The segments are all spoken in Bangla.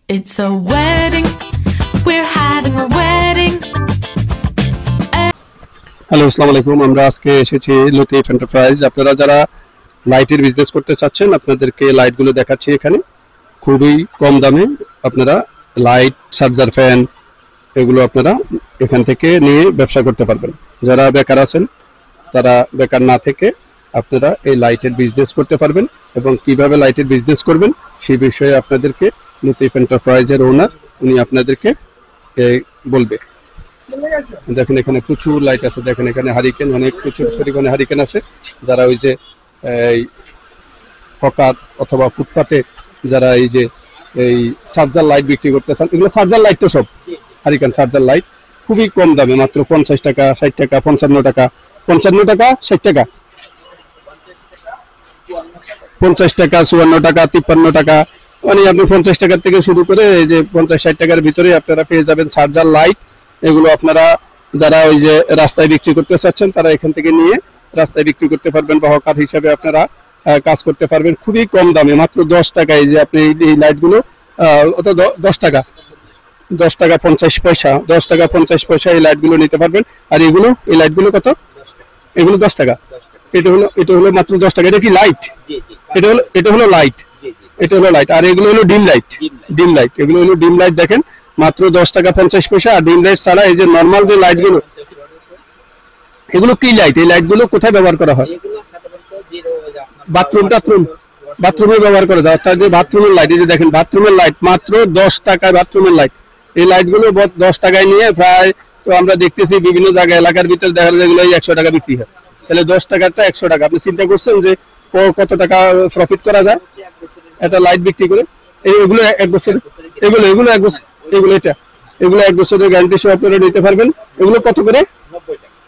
It's a wedding. We're having a wedding. Hello, আসসালামু আলাইকুম। আমরা আজকে এসেছি লতিফ এন্টারপ্রাইজ। আপনারা যারা লাইটের বিজনেস করতে চাচ্ছেন, আপনাদেরকে লাইটগুলো দেখাচ্ছি। এখানে খুবই কম দামে আপনারা লাইট, চার্জার, ফ্যান এগুলো আপনারা এখান থেকে নিয়ে ব্যবসা করতে পারবেন। যারা বেকার আছেন, তারা বেকার না থেকে আপনারা এই লাইটের বিজনেস করতে পারবেন এবং কিভাবে লাইটের বিজনেস করবেন সেই বিষয়ে আপনাদেরকে লতিফ এন্টারপ্রাইজের ওনার উনি আপনাদেরকে বলবে। দেখেন এখানে প্রচুর লাইট আছে, দেখেন এখানে হারিকেন, অনেক প্রচুর পরিমাণে হারিকেন আছে। যারা ওই যে হকার অথবা ফুটপাতে যারা এই যে এই চার্জার লাইট বিক্রি করতেছেন, এগুলো চার্জার লাইট তো সব হারিকেন চার্জার লাইট খুবই কম দামে, মাত্র 50 টাকা, 60 টাকা, 55 টাকা, 55 টাকা, 60 টাকা, 50 টাকা, 54 টাকা, 53 টাকা, মানে আপনি 50 টাকার থেকে শুরু করে এই যে 50-60 টাকার ভিতরে আপনারা পেয়ে যাবেন চার্জার লাইট। এগুলো আপনারা যারা ওই যে রাস্তায় বিক্রি করতে চাচ্ছেন, তারা এখান থেকে নিয়ে রাস্তায় বিক্রি করতে পারবেন বা হকার হিসাবে আপনারা কাজ করতে পারবেন খুবই কম দামে, মাত্র 10 টাকায়। যে আপনি এই লাইটগুলো অত 10 টাকা, 10 টাকা 50 পয়সা, 10 টাকা 50 পয়সা এই লাইটগুলো নিতে পারবেন। আর এগুলো, এই লাইটগুলো কত? এগুলো 10 টাকা। এটা হলো মাত্র 10 টাকা। এটা কি লাইট? এটা হলো লাইট, এটা হলো লাইট। আর এগুলো হলো ডিম লাইট, ডিম লাইট। এগুলো হলো ডিম লাইট। দেখেন মাত্র 10 টাকা 50 পয়সা। আর ডিম লাইট ছাড়া এই যে নরমাল যে লাইটগুলো, এগুলো কি লাইট? এই লাইটগুলো কোথায় ব্যবহার করা হয়? বাথরুমে ব্যবহার করা যায়, অর্থাৎ বাথরুমের লাইট। এই যে দেখেন বাথরুমের লাইট মাত্র 10 টাকায় বাথরুমের লাইট। এই লাইটগুলো 10 টাকায় নিয়ে প্রায়, তো আমরা দেখতেছি বিভিন্ন জায়গায় এলাকার ভিতরে দেখা যায় এগুলো 100 টাকা বিক্রি হয়। তাহলে 10 টাকারটা 100 টাকা। আপনি চিন্তা করছেন যে কত টাকা প্রফিট করা যায় এটা লাইট বিক্রি করে। এগুলো 1 বছর, এগুলো 1 বছর, এগুলো 1 বছরের গ্যারান্টি সহ আপনারা নিতে পারবেন। এগুলো কত করে?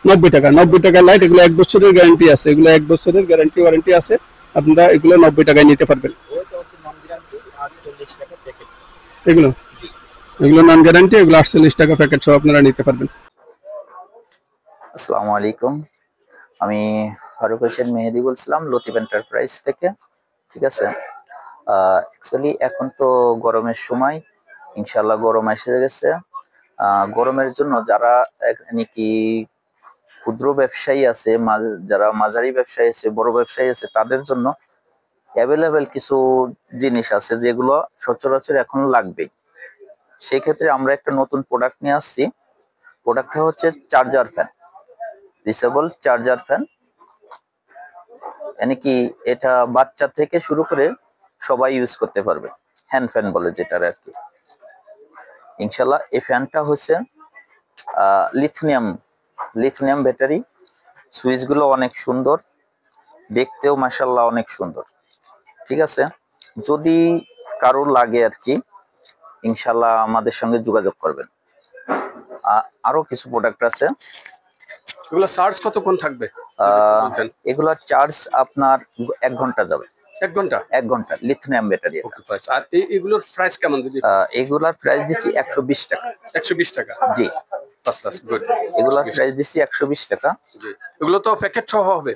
90 টাকা। 90 টাকার লাইট। এগুলো 1 বছরের গ্যারান্টি আছে, এগুলো 1 বছরের গ্যারান্টি ওয়ারেন্টি আছে। আপনারা এগুলো 90 টাকায় নিতে পারবেন। এগুলো নন গ্যারান্টি, এগুলো 48 টাকা প্যাকেট সহ আপনারা নিতে পারবেন। আসসালামু আলাইকুম, আমি ফারুক হোসেন মেহেদি বলছিলাম লতিফ এন্টারপ্রাইজ থেকে। ঠিক আছে, অ্যাকচুয়ালি এখন তো গরমের সময়, ইনশাল্লাহ গরম এসে গেছে। গরমের জন্য যারা নাকি ক্ষুদ্র ব্যবসায়ী আছে, যারা মাঝারি ব্যবসায়ী আছে, বড় ব্যবসায়ী আছে, তাদের জন্য অ্যাভেলেবেল কিছু জিনিস আছে যেগুলো সচরাচর এখন লাগবে। সেই ক্ষেত্রে আমরা একটা নতুন প্রোডাক্ট নিয়ে আসছি। প্রোডাক্টটা হচ্ছে charger fan, disable charger fan. মানে কি এটা বাচ্চা থেকে শুরু করে সবাই ইউজ করতে পারবে, হ্যান্ড ফ্যান বলে যেটার আর কি। ইনশাল্লাহ এই ফ্যানটা হচ্ছে লিথিয়াম ব্যাটারি। সুইচ গুলো অনেক সুন্দর, দেখতেও মাশাআল্লাহ অনেক সুন্দর। ঠিক আছে, যদি কারো লাগে আর কি, ইনশাল্লাহ আমাদের সঙ্গে যোগাযোগ করবেন। আরো কিছু প্রোডাক্ট আছে। এগুলো চার্জ কতক্ষণ থাকবে? এগুলা চার্জ আপনার 1 ঘন্টা যাবে। 1 ঘন্টা? 1 ঘন্টা, লিথিয়াম ব্যাটারি। আর এগুলোর প্রাইস কেমন দিদি? এগুলার প্রাইস দিচ্ছি 120 টাকা। 120 টাকা? জি, গুড। এগুলার প্রাইস দিচ্ছি 120 টাকা। জি, এগুলো তো প্যাকেট সহ হবে?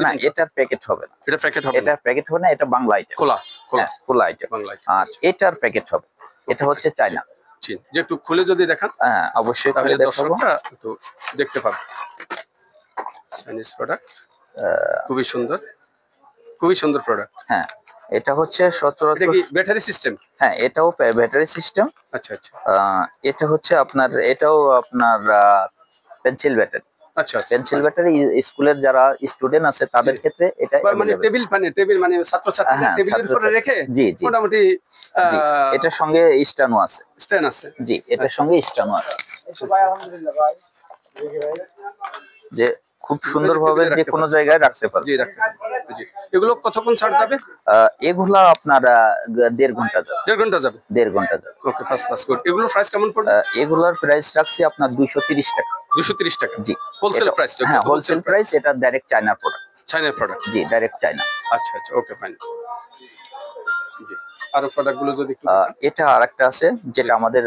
না, এটার প্যাকেট হবে না। এটা প্যাকেট হবে? এটার প্যাকেট হবে না, এটা বাংলা আইটেম, খোলা আইটেম বাংলা। আর এটার প্যাকেট হবে, এটা হচ্ছে চায়না। জি, যে একটু খুলে যদি দেখান। হ্যাঁ, অবশ্যই খুলে দেখাবো, একটু দেখতে পাবেন। চাইনিজ প্রোডাক্ট, খুবই সুন্দর, খুবই সুন্দর প্রোডাক্ট। হ্যাঁ, এটা হচ্ছে সচরাচর। এটা কি ব্যাটারি সিস্টেম? হ্যাঁ, এটাও ব্যাটারি সিস্টেম। আচ্ছা আচ্ছা। এটা হচ্ছে আপনার, এটাও আপনার পেন্সিল ব্যাটারি। আচ্ছা, পেন্সিল ব্যাটারি স্কুলের যারা স্টুডেন্ট আছে তাদের ক্ষেত্রে এটা মানে টেবিল মানে ছাত্রছাত্রীদের টেবিলের উপরে রেখে জি জি মোটামুটি এটার সঙ্গে স্ট্যান্ডও আছে। স্ট্যান্ড আছে? জি, এটার সঙ্গে স্ট্যান্ডও আছে। যে খুব সুন্দরভাবে যে কোনো জায়গায় রাখতে পারবে। জি, রাখতে পারবে। জি, এগুলো কতক্ষণ চার্জ যাবে? এগুলা আপনার 1.5 ঘন্টা যাবে। 1.5 ঘন্টা যাবে? 1.5 ঘন্টা যাবে। ওকে, ফার্স্ট ক্লাস। গুড। এগুলোর প্রাইস কেমন পড়বে? এগুলার প্রাইস রাখছি আপনার 230 টাকা। 230 টাকা? জি, হোলসেল প্রাইস তো? হ্যাঁ, হোলসেল প্রাইস। এটা ডাইরেক্ট চায়নার প্রোডাক্ট। চায়নার প্রোডাক্ট? জি, ডাইরেক্ট চায়না। আচ্ছা আচ্ছা, ওকে, ফাইন। জি, আরো প্রোডাক্টগুলো যদি এটা আরেকটা আছে যেটা আমাদের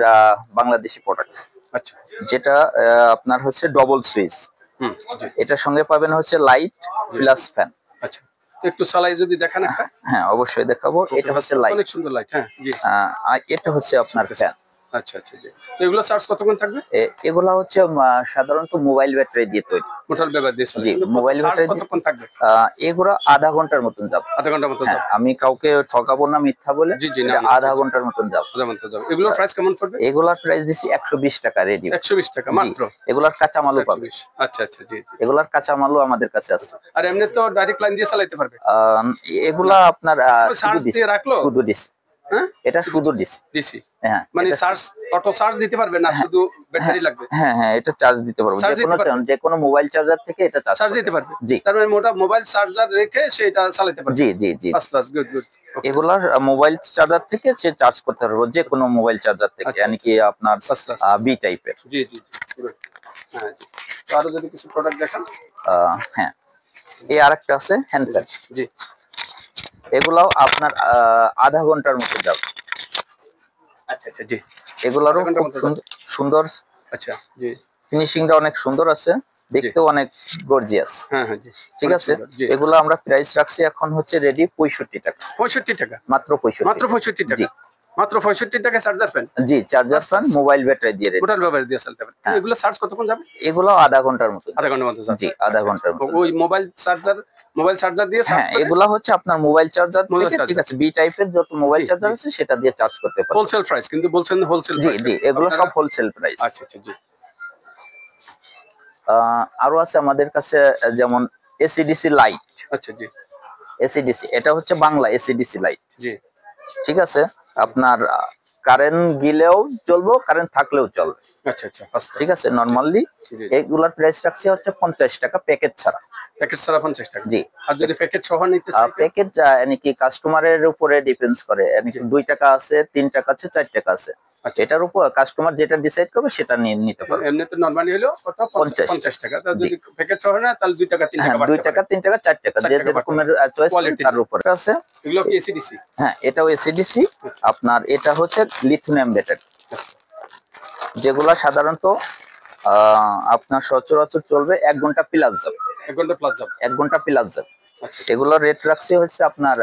বাংলাদেশি প্রোডাক্ট। আচ্ছা, যেটা আপনার হচ্ছে ডবল সুইচ। এটার সঙ্গে পাবেন হচ্ছে লাইট প্লাস ফ্যান। আচ্ছা, তো একটু চালাই যদি দেখান একটা। হ্যাঁ অবশ্যই দেখাবো। এটা হচ্ছে লাইট, অনেক সুন্দর লাইট। হ্যাঁ জি। এটা হচ্ছে আপনার ফ্যান। আচ্ছা আচ্ছা জি। তো এগুলো চার্জ কতক্ষণ থাকবে? এগুলা হচ্ছে সাধারণত মোবাইল ব্যাটারি দিয়ে তৈরি। মোটর ব্যবহার দিয়ে চলে। জি, মোবাইল ব্যাটারি কতক্ষণ থাকবে? এগুলো আধা ঘন্টার মতন যাবে। আধা ঘন্টার মতো যাবে। আমি কাউকে ঠকাবো না মিথ্যা বলে। জি জি না, আধা ঘন্টার মতন যাবে। আধা ঘন্টা যাবে। এগুলোর প্রাইস কেমন পড়বে? এগুলার প্রাইস দিছি 120 টাকা রেডি। 120 টাকা মাত্র। এগুলার কাঁচামালও পাবে। আচ্ছা আচ্ছা জি জি। এগুলার কাঁচামালও আমাদের কাছে আছে। আর এমনি তো ডাইরেক্ট লাইন দিয়ে চালাতে পারবে। এগুলা আপনার চার্জ দিয়ে রাখলো? শুধু ডিসি। হ্যাঁ এটা শুধু ডিসি। ডিসি। হ্যাঁ মানে চার্জ অটো চার্জ দিতে পারবে না, শুধু ব্যাটারি লাগবে? হ্যাঁ হ্যাঁ, এটা চার্জ দিতে পারবে। যে কোনো মোবাইল চার্জার থেকে এটা চার্জ দিতে পারবে। জি, তার মানে মোবাইল চার্জার রেখে সেটা চালাতে পারবে। জি জি জি। First class, good good. এগুলা মোবাইল চার্জার থেকে সে চার্জ করতে পারবে, যে কোনো মোবাইল চার্জার থেকে, মানে কি আপনার বি টাইপের। জি জি গুড। হ্যাঁ জি। তো আরো যদি কিছু প্রোডাক্ট দেখান। হ্যাঁ, এই আরেকটা আছে হ্যান্ড প্যাড। জি। এগুলাও আপনার আধা ঘন্টার মতো যাবে। আচ্ছা আচ্ছা জি। এগুলারও খুব সুন্দর। আচ্ছা জি। ফিনিশিংটা অনেক সুন্দর আছে, দেখতেও অনেক গর্জিয়াস। হ্যাঁ হ্যাঁ জি। ঠিক আছে। এগুলো আমরা প্রাইস রাখছি এখন হচ্ছে রেডি 65 টাকা। 65 টাকা মাত্র 65। মাত্র 65 টাকা। মাত্র 65 টাকা চার্জার ফ্যান। জি, চার্জার ফ্যান মোবাইল ব্যাটারি দিয়ে রেডি। মোটর ব্যবহার দিয়ে চালাতে পারবে। এগুলো চার্জ কতক্ষণ যাবে? এগুলো আধা ঘন্টার মতো। আধা ঘন্টার মতো যাবে। জি, আধা ঘন্টার মতো। ওই মোবাইল চার্জার দিয়ে চার্জ। হ্যাঁ, এগুলো হচ্ছে আপনার মোবাইল চার্জার থেকে, ঠিক আছে, বি টাইপের যত মোবাইল চার্জার আছে সেটা দিয়ে চার্জ করতে পারবেন। হোলসেল প্রাইস কিন্তু বলছেন, হোলসেল জি প্রাইস। জি, এগুলো সব হোলসেল প্রাইস। আচ্ছা আচ্ছা জি। আরো আছে আমাদের কাছে যেমন এসিডিসি লাইট। আচ্ছা জি। এসিডিসি এটা হচ্ছে বাংলা এসিডিসি লাইট। জি। ঠিক আছে, আপনার কারেন্ট গেলেও চলবে, কারেন্ট থাকলেও চলবে। আচ্ছা আচ্ছা, ঠিক আছে। নরমালি এগুলার প্রাইস রাখছি হচ্ছে 50 টাকা প্যাকেট ছাড়া। প্যাকেট ছাড়া 50 টাকা। জি। আর যদি প্যাকেট সহ নিতে চাই? প্যাকেট নাকি কাস্টমারের উপরে ডিপেন্ডস করে, নাকি 2 টাকা আছে, 3 টাকা আছে, 4 টাকা আছে। এটার উপর কাস্টমার যেটা ডিসাইড করবে সেটা নিয়ে নিতে পারবে। এমনি তো নরমালি হলো কত? 50 টাকা। তাহলে যদি প্যাকেট সহ না তাহলে 2 টাকা 3 টাকা বাড়বে। 2 টাকা 3 টাকা 4 টাকা, যে যেরকমের চয়েস তার উপরে আছে। এগুলো কি এসিডিসি? হ্যাঁ, এটাও এসিডিসি। আপনার এটা হচ্ছে লিথিয়াম ব্যাটারি, যেগুলা সাধারণত আপনার সচরাচর চলবে 1 ঘন্টা প্লাস যাবে। 1 ঘন্টা প্লাস যাবে। 1 ঘন্টা প্লাস যাবে। আচ্ছা। এগুলোর রেট রাখছি হচ্ছে আপনার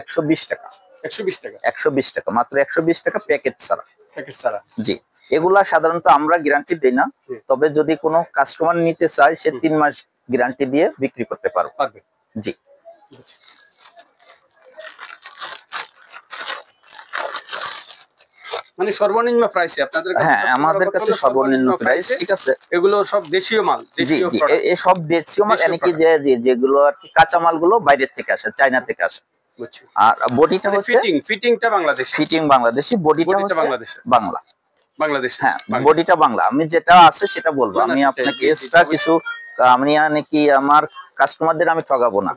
120 টাকা। 120 টাকা। 120 টাকা, মাত্র 120 টাকা প্যাকেট ছাড়া। প্যাকেট ছাড়া। জি। এগুলা সাধারণত আমরা গ্যারান্টি দেই না, তবে যদি কোনো কাস্টমার নিতে চায় সে 3 মাস গ্যারান্টি দিয়ে বিক্রি করতে পারবে। জি। মানে সর্বনিম্ন প্রাইসে আপনাদের কাছে? হ্যাঁ, আমাদের কাছে সর্বনিম্ন প্রাইস। ঠিক আছে। এগুলো সব দেশীয় মাল? জি জি, এই সব দেশীয় মাল, মানে কি যেগুলো আর কি কাঁচা মালগুলো বাইরের থেকে আসে, চায়না থেকে আসে। বুঝছি। আর বডিটা হচ্ছে ফিটিংটা বাংলাদেশি। ফিটিং বাংলাদেশি, বডিটা হচ্ছে বাংলাদেশি। বাংলাদেশ। হ্যাঁ, বডিটা বাংলা। আমি যেটা আছে সেটা বলবো, আমি আপনাকে এক্সট্রা কিছু আমি নাকি আমার কাস্টমারদের আমি ঠকাবো না,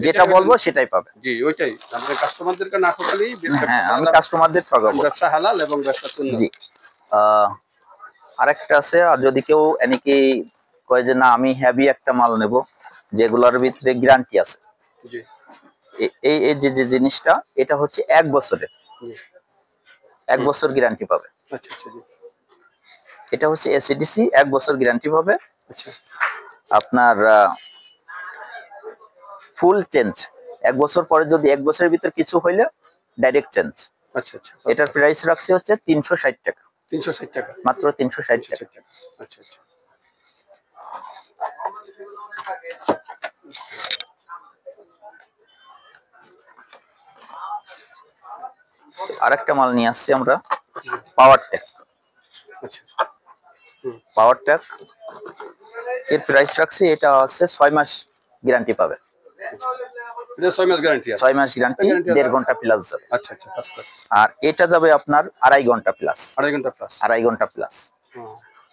যেটা বলবো সেটাই পাবে। জি, ওইটাই। আমাদের কাস্টমারদেরকে না ঠকালেই। হ্যাঁ, আমি কাস্টমারদের ঠকাবো। ব্যবসা হালাল এবং ব্যবসা সুন্নাত। জি। আরেকটা আছে, আর যদি কেউ এনেকি কয় যে না আমি হেভি একটা মাল নেব যেগুলোর ভিতরে গ্যারান্টি আছে, জি, এই যে জিনিসটা, এটা হচ্ছে 1 বছরের, 1 বছর গ্যারান্টি পাবে। আচ্ছা আচ্ছা জি। এটা হচ্ছে এসিডিসি, 1 বছর গ্যারান্টি পাবে। আচ্ছা। আপনার ফুল চেঞ্জ 1 বছর পরে, যদি 1 বছরের ভিতর কিছু হইলে ডাইরেক্ট চেঞ্জ। আচ্ছা আচ্ছা। এটার প্রাইস রাখছি হচ্ছে 360 টাকা। 360 টাকা। মাত্র 360 টাকা। আচ্ছা আচ্ছা। আরেকটা মাল নিয়ে আসছি আমরা, পাওয়ার ট্যাক। আচ্ছা। পাওয়ার ট্যাক এর প্রাইস রাখছি, এটা হচ্ছে 6 মাস গ্যারান্টি পাবে। এটা 6 মাস গ্যারান্টি আছে। 6 মাস গ্যারান্টি, 1.5 ঘন্টা প্লাস যাবে। আচ্ছা আচ্ছা, ফার্স্ট ক্লাস। আর এটা যাবে আপনার 2.5 ঘন্টা প্লাস। 2.5 ঘন্টা প্লাস। 2.5 ঘন্টা প্লাস।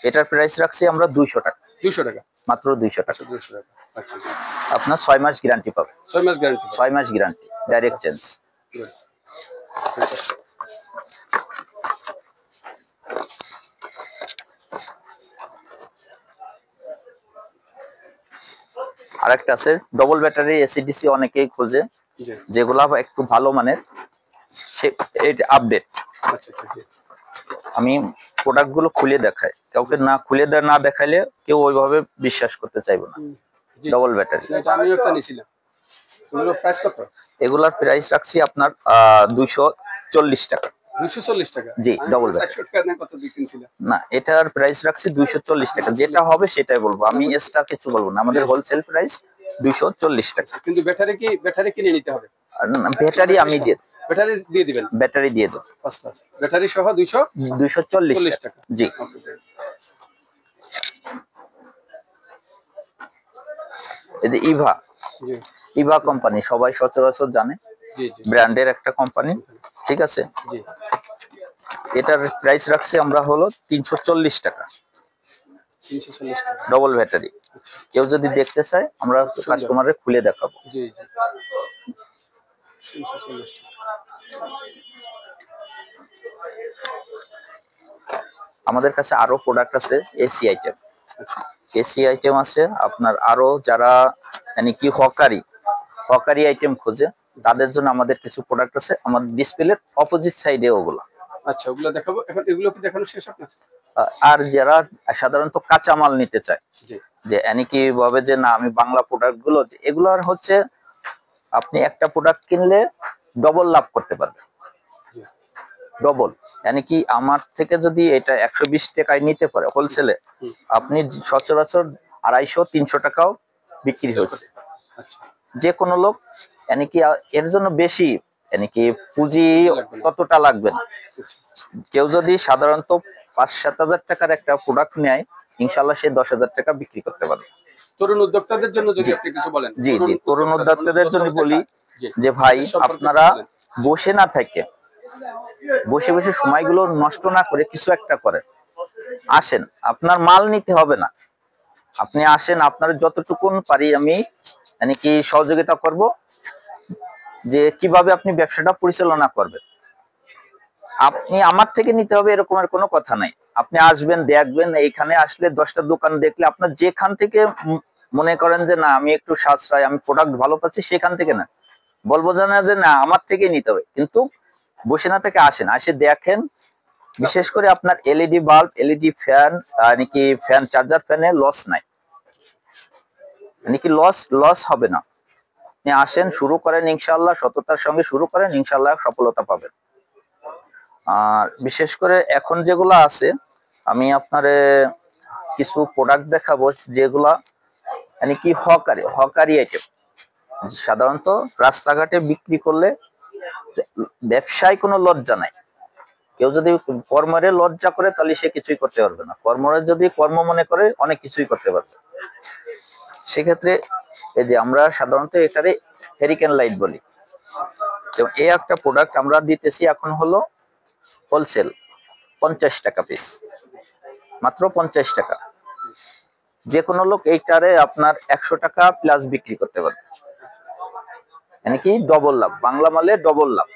এটার প্রাইস রাখছি আমরা 200 টাকা। 200 টাকা। মাত্র 200 টাকা। আচ্ছা, 200 টাকা। আচ্ছা। আপনার 6 মাস গ্যারান্টি পাবে। 6 মাস গ্যারান্টি। 6 মাস গ্যারান্টি, ডাইরেক্ট চেঞ্জ। আরেকটা আছে ডবল ব্যাটারি এসিডিসি, অনেকেই খোঁজে, যেগুলা একটু ভালো মানের, এটা আপডেট। আচ্ছা আচ্ছা জি। আমি প্রোডাক্ট গুলো খুলে দেখাই, কাউকে না খুলে না দেখাইলে কেউ ওইভাবে বিশ্বাস করতে চাইবে না। Double battery. এটা আমিও একটা নিছিলাম। এগুলো প্রাইস কত? এগুলার প্রাইস রাখছি আপনার 240 টাকা। 240 টাকা? জি, ডবল ব্যাটারি। 400 টাকা কত বিকিনছিল? না, এটার প্রাইস রাখছি 240 টাকা। যেটা হবে সেটাই বলবো, আমি এক্সট্রা কিছু বলবো না। আমাদের হোলসেল প্রাইস 240 টাকা। কিন্তু ব্যাটারি কিনে নিতে হবে। ব্যাটারি আমি দিয়ে, ব্যাটারি দিয়ে দিবেন? ব্যাটারি দিয়ে দেব। ব্যাটারি সহ 240 টাকা। জি। এই যে ইভা কোম্পানি সবাই সচরাচর জানে, ব্র্যান্ডের একটা কোম্পানি, ঠিক আছে। এটার প্রাইস রাখছি আমরা হলো 340 টাকা। 340 টাকা ডবল ব্যাটারি। কেউ যদি দেখতে চায় আমরা কাস্টমারে খুলে দেখাবো। জি জি, 340 টাকা। আমাদের কাছে আরো প্রোডাক্ট আছে, এসি আইটেম। এসি আইটেম আছে আপনার আরো, যারা মানে কি হকারি আইটেম খোঁজে তাদের জন্য আমাদের কিছু প্রোডাক্ট আছে আমাদের ডিসপ্লের অপোজিট সাইডে ওগুলা। আচ্ছা, ওগুলো দেখাবো এখন। এগুলো কি দেখানো শেষ আপনার? আর যারা সাধারণত কাঁচামাল নিতে চায়, যে কি ভাবে যে না আমি বাংলা প্রোডাক্ট গুলো, এগুলোর হচ্ছে আপনি একটা প্রোডাক্ট কিনলে ডবল লাভ করতে পারবেন। ডবল কি আমার থেকে যদি এটা 120 টাকায় নিতে পারে হোলসেলে, আপনি সচরাচর 250-300 টাকাও বিক্রি হচ্ছে। যে কোনো লোক কি এর জন্য বেশি কি পুঁজি কতটা লাগবে না। কেউ যদি সাধারণত 5-7 হাজার টাকার একটা প্রোডাক্ট নেয়, ইনশাল্লাহ সে 10,000 টাকা বিক্রি করতে পারবে। তরুণ উদ্যোক্তাদের জন্য যদি আপনি কিছু বলেন। জি জি, তরুণ উদ্যোক্তাদের জন্য বলি যে ভাই, আপনারা বসে না থাকে, বসে বসে সময়গুলো নষ্ট না করে কিছু একটা করেন। আসেন, আপনার মাল নিতে হবে না, আপনি আসেন, আপনার যতটুকুন পারি আমি কি সহযোগিতা করব, যে কিভাবে আপনি ব্যবসাটা পরিচালনা করবেন। আপনি আমার থেকে নিতে হবে এরকমের কোনো কথা নাই। আপনি আসবেন, দেখবেন, এইখানে আসলে 10টা দোকান দেখলে আপনার যেখান থেকে মনে করেন যে না আমি একটু সাশ্রয়, আমি প্রোডাক্ট ভালো পাচ্ছি, সেখান থেকে না বলবো যে না আমার থেকে নিতে হবে। কিন্তু বসে না থেকে আসেন, আসে দেখেন। বিশেষ করে আপনার এলইডি বাল্ব, এলইডি ফ্যান, নাকি ফ্যান, চার্জার ফ্যানে লস নাই, নাকি লস হবে না। আপনি আসেন, শুরু করেন, ইনশাআল্লাহ সততার সঙ্গে শুরু করেন, ইনশাআল্লাহ সফলতা পাবেন। আর বিশেষ করে এখন যেগুলো আছে, আমি আপনারে কিছু প্রোডাক্ট দেখাবো যেগুলা কি হকারি আইটেম। সাধারণত রাস্তাঘাটে বিক্রি করলে ব্যবসায় কোনো লজ্জা নাই। কেউ যদি কর্মরে লজ্জা করে তাহলে সে কিছুই করতে পারবে না, কর্মরে যদি কর্ম মনে করে অনেক কিছুই করতে পারবে। সেক্ষেত্রে এই যে আমরা সাধারণত এটারে হেরিকেন লাইট বলি, এই একটা প্রোডাক্ট আমরা দিতেছি এখন হলো হোলসেল 50 টাকা পিস, মাত্র 50 টাকা। যে কোনো লোক এইটারে আপনার 100 টাকা প্লাস বিক্রি করতে পারবে, কি ডবল লাভ, বাংলা মালে ডবল লাভ।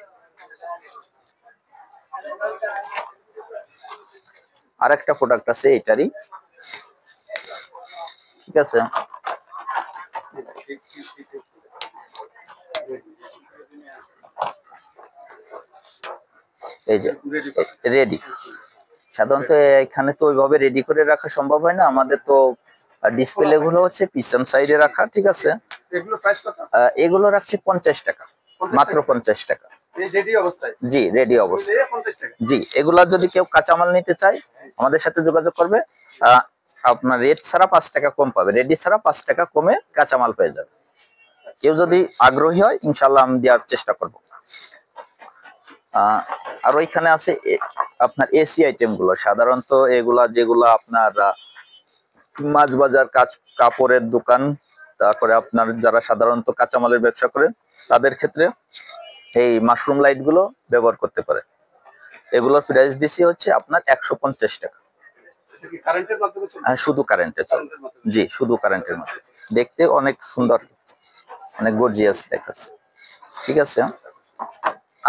আর একটা প্রোডাক্ট আছে এটারই, ঠিক আছে। এই যে রেডি, সাধারণত এখানে তো ওইভাবে রেডি করে রাখা সম্ভব হয় না, আমাদের তো ডিসপ্লে গুলো হচ্ছে পিছন সাইডে রাখা, ঠিক আছে। এগুলো রাখছি 50 টাকা, মাত্র 50 টাকা। জি, রেডি অবস্থায়। জি, এগুলা যদি কেউ কাঁচামাল নিতে চায় আমাদের সাথে যোগাযোগ করবে। আপনার রেট ছাড়া 5 টাকা কম পাবে, রেডি ছাড়া 5 টাকা কমে কাঁচামাল পেয়ে যাবে। কেউ যদি আগ্রহী হয় ইনশাল্লাহ আমি দেওয়ার চেষ্টা করব। আর ওইখানে আছে আপনার এসি আইটেম গুলো, সাধারণত এগুলা যেগুলা আপনার মাছ বাজার, কাপড়ের দোকান, তারপরে আপনার যারা সাধারণত কাঁচামালের ব্যবসা করে তাদের ক্ষেত্রে এই মাশরুম লাইট গুলো ব্যবহার করতে পারে। এগুলোর প্রাইস দিছি হচ্ছে আপনার 150 টাকা। হ্যাঁ, শুধু কারেন্টে চলে। জি, শুধু কারেন্টের মধ্যে, দেখতে অনেক সুন্দর, অনেক গর্জিয়াস দেখাচ্ছে, ঠিক আছে।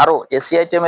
আরো এসি আইটেমের